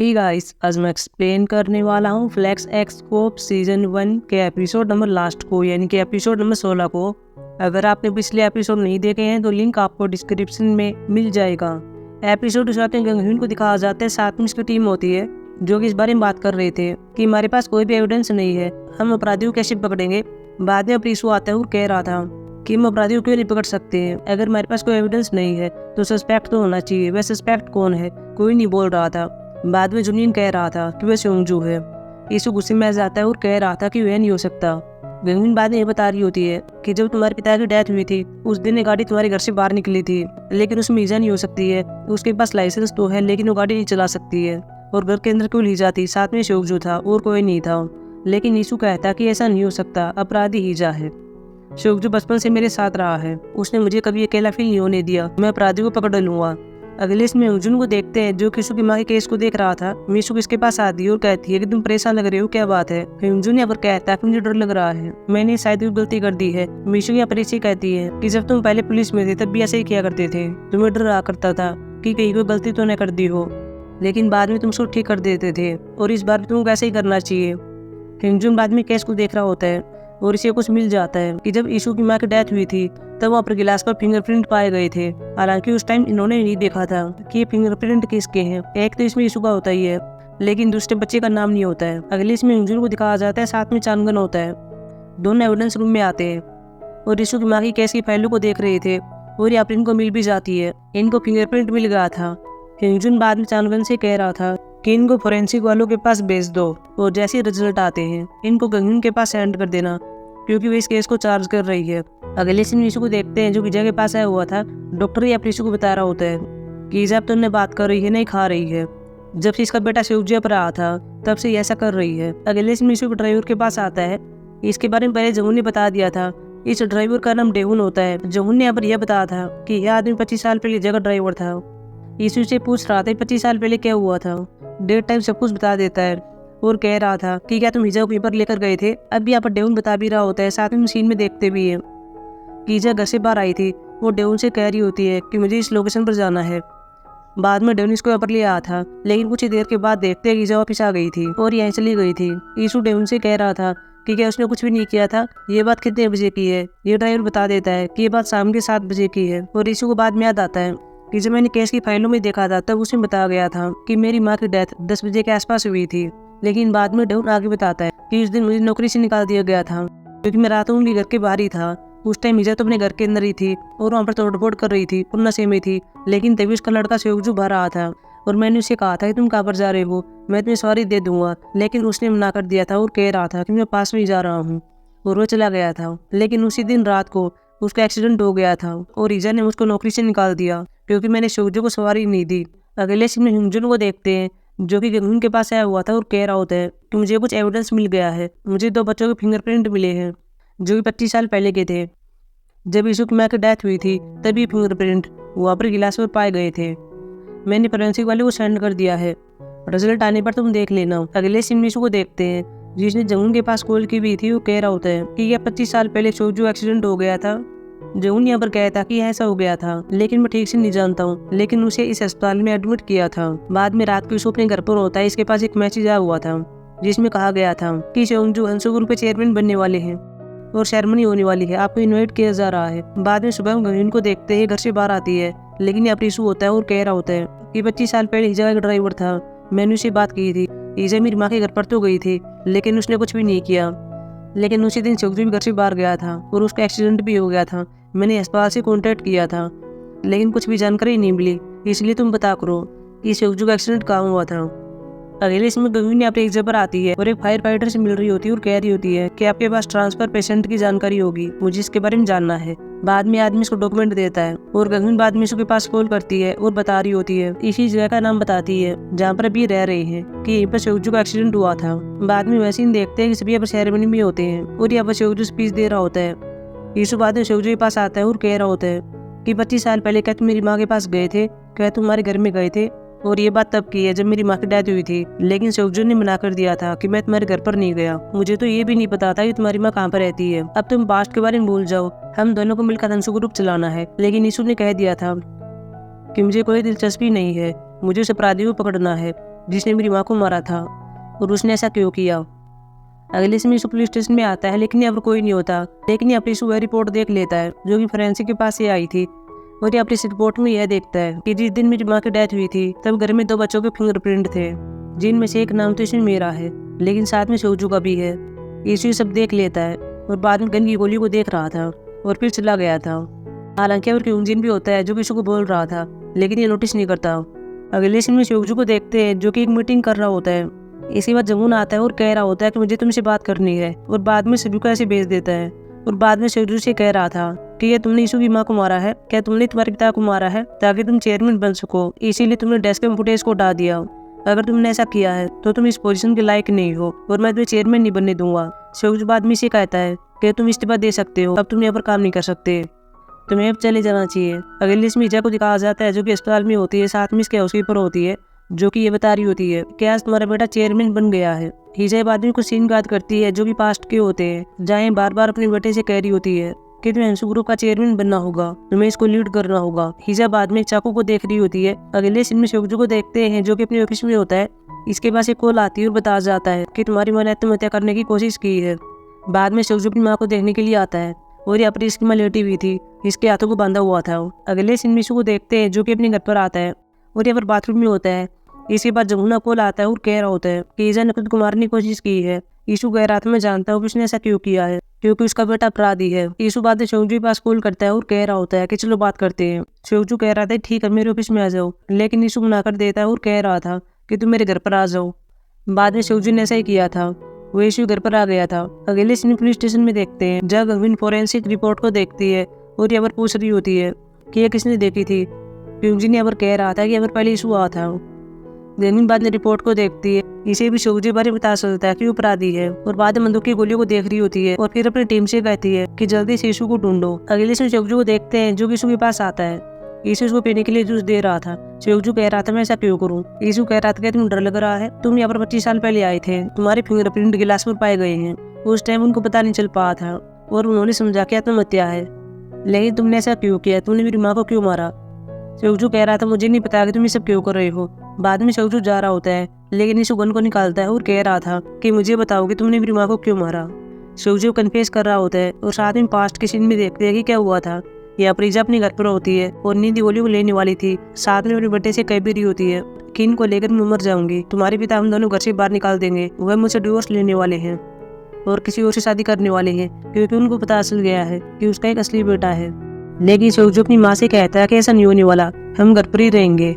Hey guys, आज मैं explain करने वाला हूँ फ्लेक्स एक्सकोप सीजन 1 के एपिसोड नंबर लास्ट को, यानी कि एपिसोड नंबर 16 को। अगर आपने पिछले एपिसोड नहीं देखे हैं तो लिंक आपको डिस्क्रिप्शन में मिल जाएगा। एपिसोड शुरुआत में गंगहीन को दिखाया जाता है, साथ में उसकी टीम होती है जो कि इस बारे में बात कर रहे थे कि हमारे पास कोई भी एविडेंस नहीं है, हम अपराधियों कैसे पकड़ेंगे। बाद में प्रीसू आता है और कह रहा था कि हम अपराधियों क्यों नहीं पकड़ सकते हैं, अगर हमारे पास कोई एविडेंस नहीं है तो सस्पेक्ट तो होना चाहिए। वह सस्पेक्ट कौन है, कोई नहीं बोल रहा था। बाद में जुनियन कह रहा था कि वह सोंगजू है। यीशु गुस्से में आ जाता है और कह रहा था कि वह नहीं हो सकता। गंगीन बाद में ये बता रही होती है कि जब तुम्हारे पिता की डेथ हुई थी उस दिन एक गाड़ी तुम्हारे घर से बाहर निकली थी, लेकिन उसमें ईजा नहीं हो सकती है। उसके पास लाइसेंस तो है लेकिन वो गाड़ी नहीं चला सकती है। और घर के अंदर क्यों ली जाती, साथ में सोंगजू था और कोई नहीं था। लेकिन यीशु कहता कि ऐसा नहीं हो सकता, अपराधी ईजा है। सोंगजू बचपन से मेरे साथ रहा है, उसने मुझे कभी अकेला फील नहीं होने दिया, मैं अपराधी को पकड़ लूंगा। अगले इसमें हुंजुन को देखते हैं जो किसु की माँ के केस को देख रहा था। मिशु किसके पास आती है और कहती है कि तुम परेशान लग रहे हो, क्या बात है। हुंजुन यहाँ पर कहता है कि मुझे डर लग रहा है, मैंने शायद कोई गलती कर दी है। मिशु यहाँ पर इसे कहती है कि जब तुम पहले पुलिस में थे तब भी ऐसे ही किया करते थे, तुम्हें डर रहा करता था कि कहीं कोई गलती तो न कर दी हो, लेकिन बाद में तुम उसको ठीक कर देते थे और इस बार भी तुमको ऐसे ही करना चाहिए। हुंजुन बाद में केस को देख रहा होता है और इसे कुछ मिल जाता है कि जब यीशु की माँ की डेथ हुई थी तब वहाँ पर गिलास पर फिंगरप्रिंट पाए गए थे। हालांकि उस टाइम इन्होंने नहीं देखा था कि ये फिंगरप्रिंट किसके हैं। एक तो इसमें यीशु का होता ही है लेकिन दूसरे बच्चे का नाम नहीं होता है। अगले इसमें हुंजुन को दिखाया जाता है, साथ में चांगन होता है। दोनों एविडेंस रूम में आते हैं और यीशु की माँ की केस की फाइलों को देख रहे थे और यहाँ पर इनको मिल भी जाती है, इनको फिंगरप्रिंट मिल गया था। हुंजुन बाद में चांगन से कह रहा था कि इनको फोरेंसिक वालों के पास भेज दो और जैसे रिजल्ट आते हैं इनको गंगन के पास सेंड कर देना, क्योंकि वो इस केस को चार्ज कर रही है। अगले सीन यीशु को देखते हैं जो ईजा के पास आया हुआ था। डॉक्टर या यीशु को बता रहा होता है कि ईजा अब तो उन्हें बात कर रही है, नहीं खा रही है। जब से इसका बेटा शिवजिया पर आया था तब से ऐसा कर रही है। अगले सीन यीशु ड्राइवर के पास आता है। इसके बारे में पहले जहून ने बता दिया था, इस ड्राइवर का नाम डेहुन होता है। जहून ने यहाँ पर यह बताया था कि यह आदमी 25 साल पहले जगह ड्राइवर था। यीशु से पूछ रहा था 25 साल पहले क्या हुआ था, डेट टाइम सब कुछ बता देता है और कह रहा था कि क्या तुम ईजा को पेपर लेकर गए थे। अब यहाँ पर डेउन बता भी रहा होता है, साथ में मशीन में देखते भी है कि ईजा घर से बाहर आई थी। वो डेउन से कह रही होती है कि मुझे इस लोकेशन पर जाना है। बाद में डेउन इसको यहाँ पर ले आया था, लेकिन कुछ ही देर के बाद देखते हैं कि ईजा वापिस आ गई थी और यहाँ चली गई थी। यीशु डेउन से कह रहा था कि क्या उसने कुछ भी नहीं किया था। ये बात कितने बजे की है, ये ड्राइवर बता देता है कि ये बात शाम के 7 बजे की है। और यीशु को बाद में याद आता है कि जब मैंने केस की फाइलों में देखा था तब उसमें बताया गया था कि मेरी माँ की डेथ 10 बजे के आसपास हुई थी। लेकिन बाद में डेउन आगे बताता है कि उस दिन मुझे नौकरी से निकाल दिया गया था क्योंकि मैं रात उनके घर के बाहर ही था। उस टाइम ईजा तो अपने घर के अंदर ही थी और वहाँ पर तोड़फोड़ कर रही थी और नशे में थी। लेकिन तभी उसका लड़का सोंगजू बाहर आया था और मैंने उसे कहा था कि तुम कहाँ पर जा रहे हो, मैं तुम्हें सॉरी दे दूंगा, लेकिन उसने मना कर दिया था और कह रहा था कि मैं पास में ही जा रहा हूँ और वो चला गया था। लेकिन उसी दिन रात को उसका एक्सीडेंट हो गया था और ईजा ने मुझको नौकरी से निकाल दिया क्योंकि मैंने सोंगजू को सवारी नहीं दी। अगले सीन में हुंजुन को देखते हैं जो कि गंगून के पास आया हुआ था और कह रहा होता है कि मुझे कुछ एविडेंस मिल गया है। मुझे 2 बच्चों के फिंगरप्रिंट मिले हैं जो कि 25 साल पहले के थे। जब यीशु की माँ की डेथ हुई थी तभी फिंगरप्रिंट वहाँ पर गिलास पर पाए गए थे। मैंने फोरेंसिक वाले को सेंड कर दिया है, रिजल्ट आने पर तुम देख लेना। अगले सीन में यीशु को देखते हैं जिसने जंगून के पास कॉल की भी थी। वो कह रहा होता है कि यह 25 साल पहले सोंगजू एक्सीडेंट हो गया था। जंगून यहाँ पर कहता कि ऐसा हो गया था, लेकिन मैं ठीक से नहीं जानता हूँ, लेकिन उसे इस अस्पताल में एडमिट किया था। बाद में रात को यीशु अपने घर पर होता है। इसके पास एक मैसेज आया हुआ था जिसमें कहा गया था कि सोंगजू हंसो ग्रुप के चेयरमैन बनने वाले हैं और सेरेमनी होने वाली है, आपको इनवाइट किया जा रहा है। बाद में सुबह गंगीन को देखते ही घर से बाहर आती है, लेकिन यहाँ पर यीशु होता है और कह रहा होता है कि 25 साल पहले ईजा का ड्राइवर था, मैंने उसे बात की थी। ईजा मेरी माँ के घर पर तो गई थी लेकिन उसने कुछ भी नहीं किया। लेकिन उसी दिन सोंगजू भी घर से बाहर गया था और उसका एक्सीडेंट भी हो गया था। मैंने अस्पताल से कॉन्टैक्ट किया था लेकिन कुछ भी जानकारी नहीं मिली, इसलिए तुम बता करो कि सोंगजू का एक्सीडेंट कहाँ हुआ था। अगले इसमें गंगून यहाँ पे एक जबर आती है और एक फायर फाइटर से मिल रही होती है और कह रही होती है कि आपके पास ट्रांसफर पेशेंट की जानकारी होगी, मुझे इसके बारे में जानना है। बाद में आदमी इसको डॉक्यूमेंट देता है और गंगून बाद में इसके पास कॉल करती है और बता रही होती है, इसी जगह का नाम बताती है जहाँ पर अभी रह रहे हैं कि यहीं पर सोंगजू का एक्सीडेंट हुआ था। बाद में वैसे ही देखते हैं कि सभी यहाँ पर सेरेमनी में होते हैं और यहाँ पर सोंगजू स्पीच दे रहा होता है। यीशु बाद में सोंगजू के पास आता है और कह रहा होता है कि 25 साल पहले क्या तुम मेरी माँ के पास गए थे, क्या तुम्हारे घर में गए थे, और ये बात तब की है जब मेरी माँ की डेथ हुई थी। लेकिन सोंगजू ने मना कर दिया था कि मैं तुम्हारे घर पर नहीं गया, मुझे तो ये भी नहीं पता था कि तुम्हारी माँ कहाँ पर रहती है। अब तुम पास्ट के बारे में भूल जाओ, हम दोनों को मिलकर हंसो ग्रुप चलाना है। लेकिन यीशु ने कह दिया था कि मुझे कोई दिलचस्पी नहीं है, मुझे उस अपराधी को पकड़ना है। जिसने मेरी माँ को मारा था और उसने ऐसा क्यों किया। अगले समय यीशु पुलिस स्टेशन में आता है, लेकिन यहाँ पर कोई नहीं होता। लेकिन यहाँ पर यीशु वह रिपोर्ट देख लेता है जो कि फोरेंसिक के पास ये आई थी, और यहाँ पर इस रिपोर्ट में यह देखता है कि जिस दिन मेरी माँ की डेथ हुई थी तब घर में 2 बच्चों के फिंगरप्रिंट थे, जिनमें से एक नाम तो इसमें मेरा है, लेकिन साथ में सोजू का भी है। यीशु ये सब देख लेता है और बाद में गन की गोली को देख रहा था और फिर चला गया था। हालांकि और क्यूंजिन भी होता है जो कि यीशु को बोल रहा था, लेकिन ये नोटिस नहीं करता। अगले सीन में सोजू को देखते हैं जो कि एक मीटिंग कर रहा होता है। इसी बार जमुन आता है और कह रहा होता है कि मुझे तुमसे बात करनी है, और बाद में सभी को ऐसे भेज देता है। और बाद में सोजू से कह रहा था कि ये तुमने यीशु की माँ को मारा है, क्या तुमने तुम्हारे पिता को मारा है ताकि तुम चेयरमैन बन सको, इसीलिए तुमने डेस्क में फुटेज को हटा दिया। अगर तुमने ऐसा किया है तो तुम इस पोजीशन के लायक नहीं हो और मैं तुम्हें चेयरमैन नहीं बनने दूंगा। सोजू बाद में इसे कहता है कि तुम इस्तीफा दे सकते हो, अब तुम यहाँ पर काम नहीं कर सकते, तुम्हें अब चले जाना चाहिए। अगले इसमें ईजा को दिखाया जाता है जो कि अस्पताल में होती है, साथ में इसके हाउसकीपर होती है जो कि ये बता रही होती है कि आज तुम्हारा बेटा चेयरमैन बन गया है। ईजा बाद में कुछ सीन याद करती है जो कि पास्ट के होते हैं, जहाँ बार बार अपने बेटे से कह रही होती है कि तुम्हें हंसू ग्रुप का चेयरमैन बनना होगा, तुम्हें इसको लीड करना होगा। हीजा बाद में चाकू को देख रही होती है। अगले सीन में सोजू को देखते हैं जो कि अपने ऑफिस में होता है। इसके पास एक कॉल आती है और बता जाता है कि तुम्हारी माँ ने आत्महत्या करने की कोशिश की है। बाद में सोजू अपनी माँ को देखने के लिए आता है और यहाँ पर इसकी माँ लेटी हुई थी, इसके हाथों को बांधा हुआ था। अगले सीन में यीशु को देखते हैं जो कि अपने घर पर आता है और यहाँ पर बाथरूम में होता है। इसके बाद जमुना कॉल आता है और कह रहा होता है कि ईजा ने खुद को मारने की कोशिश की है। यीशु कह रहा था मैं जानता हूँ कि उसने ऐसा क्यों किया है, क्योंकि उसका बेटा अपराधी है। यीशु बाद में सोजू के पास कॉल करता है और कह रहा होता है कि चलो बात करते हैं। सोजू कह रहा था ठीक है मेरे ऑफिस में आ जाओ, लेकिन यीशु मना कर देता है और कह रहा था कि तुम मेरे घर पर आ जाओ। बाद में सोजू ने ऐसा ही किया था, वो यीशु घर पर आ गया था। अगले सीन पुलिस स्टेशन में देखते हैं जब गविन फोरेंसिक रिपोर्ट को देखती है और यहाँ पर पूछ रही होती है कि ये किसने देखी थी। क्यूंजिन यहाँ पर कह रहा था कि यहाँ पर पहले यीशु आ था। लेकिन बाद में रिपोर्ट को देखती है, इसे भी सोजू बारे में पता चलता है कि वो अपराधी है, और बाद में बंदूक की गोलियों को देख रही होती है और फिर अपनी टीम से कहती है कि जल्दी से यीशु को ढूंढो। अगले से सोजू को देखते हैं जो कि यीशु के पास आता है। यीशु उसको पीने के लिए जूस दे रहा था। सोजू कह रहा था मैं ऐसा क्यों करूं। यीशु कह रहा था कि तुम डर लग रहा है, तुम यहाँ पर 25 साल पहले आए थे, तुम्हारे फिंगरप्रिंट गिलास पर पाए गए हैं। उस टाइम उनको पता नहीं चल पाया था और उन्होंने समझा कि आत्महत्या है, लेकिन तुमने ऐसा क्यों किया, तुमने मेरी माँ को क्यों मारा। सोजू कह रहा था मुझे नहीं पता कि तुम ये सब क्यों कर रहे हो। बाद में सोजू जा रहा होता है, लेकिन यीशु गन को निकालता है और कह रहा था कि मुझे बताओ कि तुमने मेरी माँ को क्यों मारा। सोजू कन्फेस कर रहा होता है और साथ में पास्ट के सीन में देखते हैं कि क्या हुआ था। यहाँ पर ईजा अपने घर पर होती है और नींद गोली को लेने वाली थी। साथ में अपने बेटे से कह भी रही होती है कि इनको लेकर मैं मर जाऊंगी, तुम्हारे पिता हम दोनों घर से बाहर निकाल देंगे, वह मुझसे डिवोर्स लेने वाले हैं और किसी और से शादी करने वाले हैं, क्योंकि उनको पता चल गया है कि उसका एक असली बेटा है। लेकिन सोजू अपनी माँ से कहता है कि ऐसा नहीं होने वाला, हम घर पर ही रहेंगे,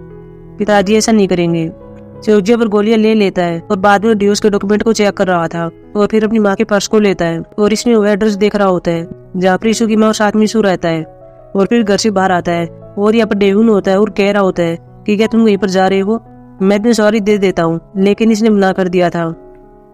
पिताजी ऐसा नहीं करेंगे। सोजू पर गोलियां ले लेता है और बाद में डिवोर्स के डॉक्यूमेंट को चेक कर रहा था और फिर अपनी माँ के पर्स को लेता है और इसमें वह एड्रेस देख रहा होता है जहाँ पर यीशु की माँ और साथ में यीशु रहता है। और फिर घर से बाहर आता है और यहाँ पर डेविन होता है और कह रहा होता है कि क्या तुम वहीं पर जा रहे हो, मैं तुम्हें सॉरी दे देता हूँ, लेकिन इसने मना कर दिया था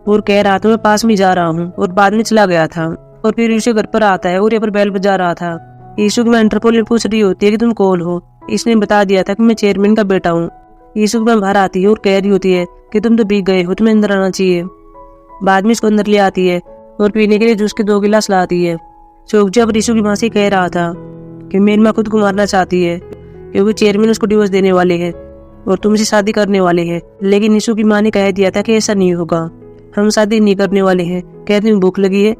और कह रहा था मैं पास में जा रहा हूँ, और बाद में चला गया था। और फिर यीशु घर पर आता है और यहाँ पर बेल बजा रहा था। यीशु की माँ इंटरपोल पूछ रही होती है कि तुम कौन हो। इसने बता दिया था कि मैं चेयरमैन का बेटा हूँ। यीशु की माँ बाहर आती है और कह रही होती है कि तुम तो भीग गए हो, तुम्हें अंदर आना चाहिए। बाद में इसको अंदर ले आती है और पीने के लिए जूस के 2 गिलास लाती है। सोजू अब यीशु की माँ से कह रहा था कि मेरी माँ खुद को मारना चाहती है क्योंकि चेयरमैन उसको डिवोर्स देने वाले हैं और तुमसे शादी करने वाले हैं। लेकिन यीशु की माँ ने कह दिया था कि ऐसा नहीं होगा, हम शादी नहीं करने वाले हैं। कहते हैं भूख लगी है,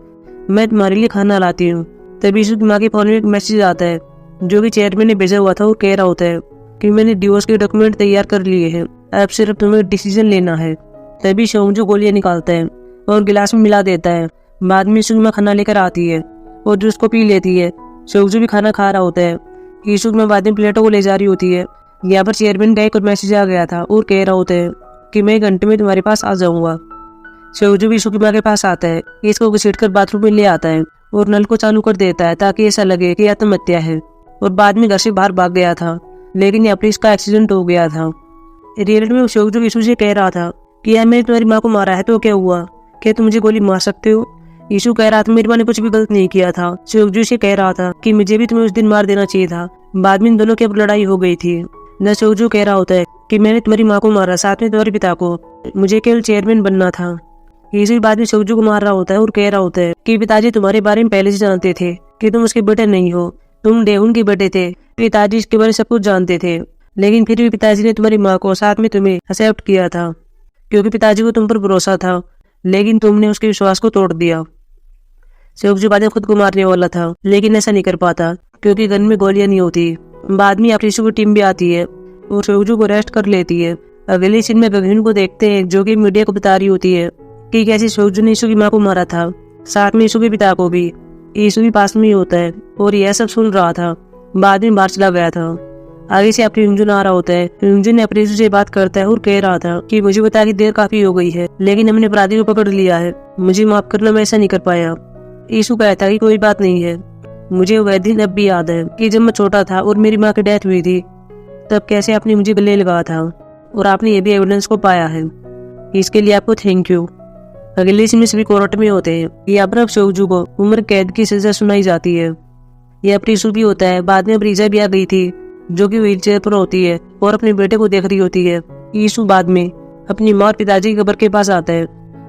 मैं तुम्हारे लिए खाना लाती हूँ। तभी यीशु की माँ के फोन में एक मैसेज आता है जो कि चेयरमैन ने भेजा हुआ था और कह रहा होता है कि मैंने डिवोर्स के डॉक्यूमेंट तैयार कर लिए हैं, अब सिर्फ तुम्हें डिसीजन लेना है। तभी सोजू गोलियां निकालता है और गिलास में मिला देता है। बाद में यीशु की माँ खाना लेकर आती है और जूस को पी लेती है। सोजू भी खाना खा रहा होता है। यीशु की माँ बाद में प्लेटों को ले जा रही होती है। यहाँ पर चेयरमैन का एक और मैसेज आ गया था और कह रहा होता है कि मैं 1 घंटे में तुम्हारे पास आ जाऊंगा। सोजू भी यीशु की माँ के पास आता है, इसको घसीटकर बाथरूम में ले आता है और नल को चालू कर देता है ताकि ऐसा लगे कि आत्महत्या है, और बाद में घर से बाहर भाग गया था। लेकिन यहाँ पर इसका एक्सीडेंट हो गया था। रियलिटी में सोजू यीशु से कह रहा था कि यार मैंने तुम्हारी माँ को मारा है तो क्या हुआ, क्या तुम मुझे गोली मार सकते हो। यीशु कह रहा था मेरी माँ ने कुछ भी गलत नहीं किया था। सोजू से कह रहा था कि मुझे भी तुम्हें उस दिन मार देना चाहिए था। बाद में इन दोनों की अब लड़ाई हो गई थी। न सोजू कह रहा होता है कि मैंने तुम्हारी माँ को मारा, साथ में तुम्हारे पिता को, मुझे केवल चेयरमैन बनना था। यीशु बाद में सोजू को मार रहा होता है और कह रहा होता है कि पिताजी तुम्हारे बारे में पहले से जानते थे कि तुम उसके बेटे नहीं हो, तुम डेहुन के बेटे थे। पिताजी इसके बारे में सब कुछ जानते थे लेकिन फिर भी पिताजी ने तुम्हारी माँ को साथ में तुम्हें एक्सेप्ट किया था, क्योंकि पिताजी को तुम पर भरोसा था, लेकिन तुमने उसके विश्वास को तोड़ दिया। शिवजू बाद में खुद को मारने वाला था, लेकिन ऐसा नहीं कर पाता, क्योंकि गन में गोलियां नहीं होती। बाद में अपनी की टीम भी आती है और शिवजू को अरेस्ट कर लेती है। अगले सीन में गगन को देखते हैं, जो कि मीडिया को बता रही होती है कि कैसे शिवजू ने यीशु की माँ को मारा था, साथ में यीशु के पिता को भी। यीशु भी पास में ही होता है और यह सब सुन रहा था। बाद में बाहर चला गया था। आगे से अपनी युंजुन आ रहा होता है। युंजुन ने अपने से बात करता है और कह रहा था कि मुझे बता कि देर काफी हो गई है, लेकिन हमने अपराधी को पकड़ लिया है, मुझे माफ करना, मैं ऐसा नहीं कर पाया। यीशु कहता है कि कोई बात नहीं है, मुझे वह दिन अब भी याद है कि जब मैं छोटा था और मेरी माँ की डेथ हुई थी, तब कैसे आपने मुझे गले लगाया था और आपने ये भी एविडेंस को पाया है, इसके लिए आपको थैंक यू। अगले सीन में सभी कोर्ट में होते हैं। यहाँ पर अब शिवजू को उम्र कैद की सजा सुनाई जाती है। यह प्रीशु भी होता है। बाद में ब्रीजा भी आ गई थी, जो कि व्हील चेयर पर होती है और अपने बेटे को देख रही होती है। यीशु बाद में अपनी माँ और पिताजी की कब्र के पास आता है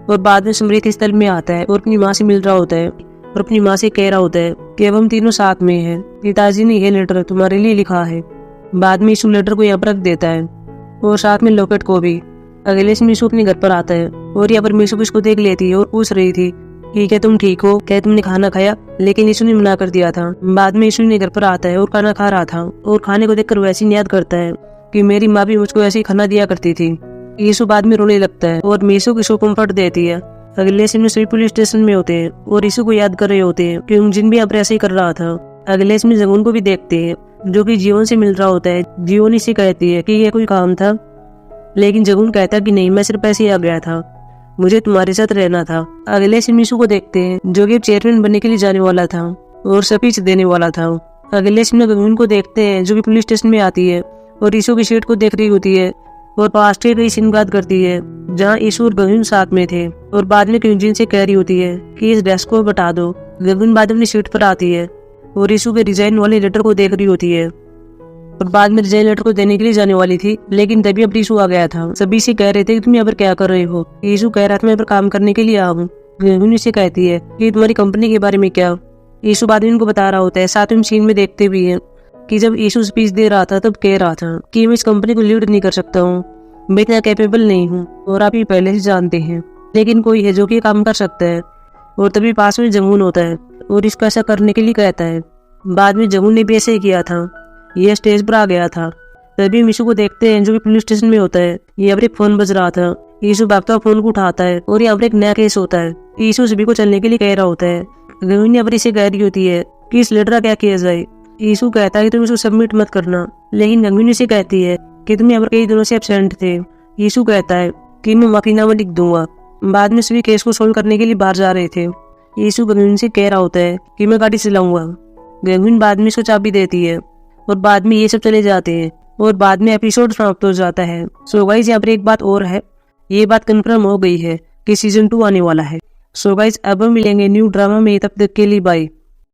और बाद में स्मृति स्थल में आता है और अपनी माँ से मिल रहा होता है और अपनी माँ से कह रहा होता है कि अब हम तीनों साथ में हैं, पिताजी ने यह लेटर तुम्हारे लिए लिखा है। बाद में यीशु लेटर को यहाँ पर रख देता है और साथ में लॉकेट को भी। अगले से यीशु अपने घर पर आता है और यहाँ पर यीशु इसको देख लेती है और पूछ रही थी कि क्या तुम ठीक हो, क्या तुमने खाना खाया, लेकिन यीशु ने मना कर दिया था। बाद में यीशु ने घर पर आता है और खाना खा रहा था और खाने को देखकर वैसे ही याद करता है कि मेरी माँ भी मुझको ऐसे ही खाना दिया करती थी। यीशु बाद में रोने लगता है और यीशु को कंफर्ट देती है। अगले सीन में सभी पुलिस स्टेशन में होते हैं और यीशु को याद कर रहे होते हैं कि जिन भी अब ऐसे ही कर रहा था। अगले सीन में जगून को भी देखते हैं, जो कि जीवन से मिल रहा होता है। जीवन इसे कहती है कि यह कोई काम था, लेकिन जगून कहता है कि नहीं, मैं सिर्फ ऐसे ही आ गया था, मुझे तुम्हारे साथ रहना था। अगले सीन यीशु को देखते हैं, जो कि चेयरमैन बनने के लिए जाने वाला था और स्पीच देने वाला था। अगले सीन में गगन को देखते हैं, जो कि पुलिस स्टेशन में आती है और यीशु की सीट को देख रही होती है और पास्ट के कई सीन बात करती है जहाँ यीशु और गगन साथ में थे और बाद में क्यूंजिन से कह रही होती है कि इस ड्रेस को बता दो। गगन बाद में अपनी सीट पर आती है और यीशु के रिजाइन वाले लेटर को देख रही होती है और बाद में रिजाइन लेटर को देने के लिए जाने वाली थी, लेकिन तभी अब यीशु आ गया था। सभी से कह रहे थे कि तुम यहाँ पर क्या कर रहे हो। यीशु कह रहा था मैं यहाँ पर काम करने के लिए आया हूँ। गगन से कहती है कि तुम्हारी कंपनी के बारे में क्या। यीशु बाद में उनको बता रहा होता है। साथ में सीन में देखते भी है कि जब यीशु स्पीच दे रहा था तब कह रहा था कि मैं इस कंपनी को लीड नहीं कर सकता हूँ, मैं इतना कैपेबल नहीं हूँ और आप ये पहले से जानते हैं, लेकिन कोई है जो कि काम कर सकता है। और तभी पास में जमून होता है और इसको ऐसा करने के लिए कहता है। बाद में जमून ने भी ऐसे ही किया था, यह स्टेज पर आ गया था। तभी यीशु को देखते हैं, जो कि पुलिस स्टेशन में होता है। यहाँ पर एक फोन बज रहा था। यीशु भागता फोन को उठाता है और यहाँ पर एक नया केस होता है। यीशु सभी को चलने के लिए कह रहा होता है। गगन यहाँ पर इसे कह रही होती है कि इस लेटर का क्या किया जाए। यीशु कहता है कि तुम इसको सबमिट मत करना, लेकिन गगन इसे कहती है कि तुम यहाँ पर कई दिनों से एब्सेंट थे। यीशु कहता है कि मैं माफीनामा लिख दूंगा। बाद में सभी केस को सोल्व करने के लिए बाहर जा रहे थे। यीशु गगन से कह रहा होता है कि मैं गाड़ी चलाऊंगा। गगन बाद में इसको चाबी देती है और बाद में ये सब चले जाते हैं और बाद में एपिसोड समाप्त हो जाता है। सो गाइस, यहाँ पर एक बात और है, ये बात कंफर्म हो गई है कि सीजन 2 आने वाला है। सो गाइस, अब हम मिलेंगे न्यू ड्रामा में, तब तक के लिए बाय।